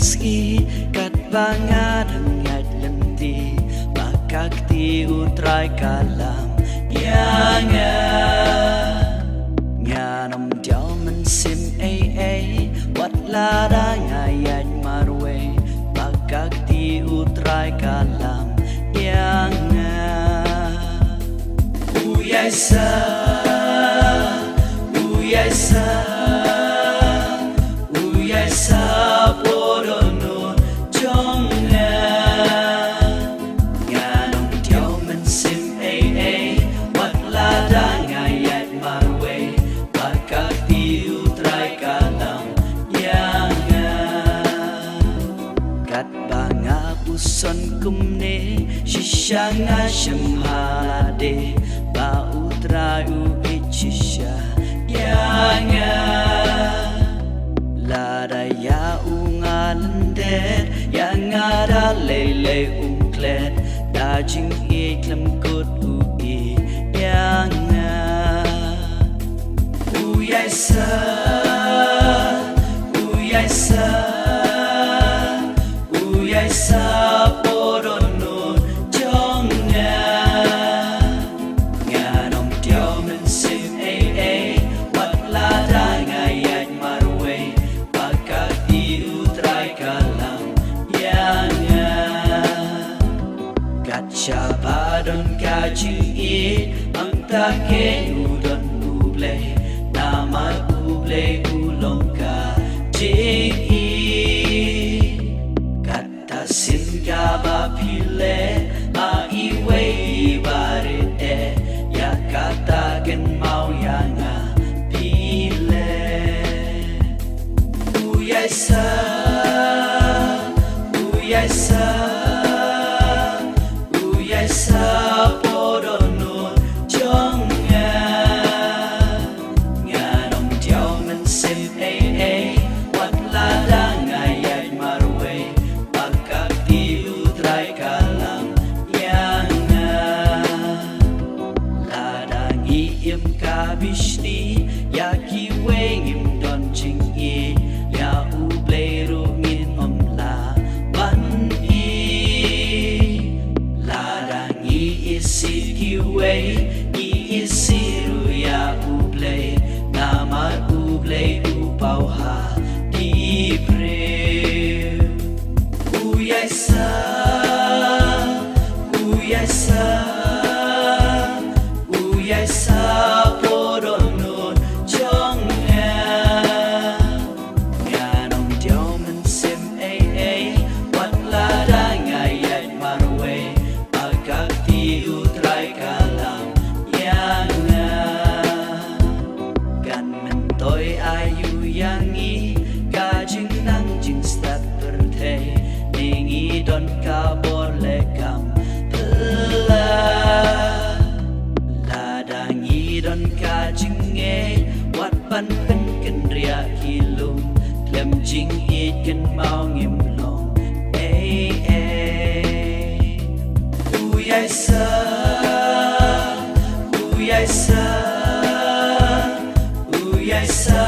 ski kat banga dengat lenti bakakti utrai kalam yanga nganam diamen sim wat lada ngayat marwe bakakti utrai kalam yanga uyasa uyasa uyasa porono jonga nganong diamen sim wat lada ngayat marwe bakakti utrai kalam yanga kat banga puson kumne shishanga shemhalade ba utrai uichisha yanga lada ya ungalandet yang ada lele ungklet dajing iklim kut ui yang uyasa uyasa uyasa porono jonga nganong diamen sim wat lada ngayat marwe bakakti utrai kalam yanga kaca badon kaji ang take udon uble nama uble ulongka jiki kata singa bapile a iwe barite ya kata gen mau yanga pile uyasa uyasa uyasa porono jonga nganong diamen sim wat lada ngayat marwe bakakti utrai kalam yanga ladang iem kabishni yaki wengim don jingi ya uble rungin omla ban ladang isi kiwe isiru ya uble nama uble upau ha dipre uyasa uyasa uyasa porono jonga nganong diamen sim wat lada ngayat marwe bakakti utrai kalam yanga kan mentoy ayu yangi kajing nang jing stat berte ningi don kabor lekam pela ladangi don kajing wat pan pen kendria kilum klem jing iken mau ngimlong uyasa uyasa uyasa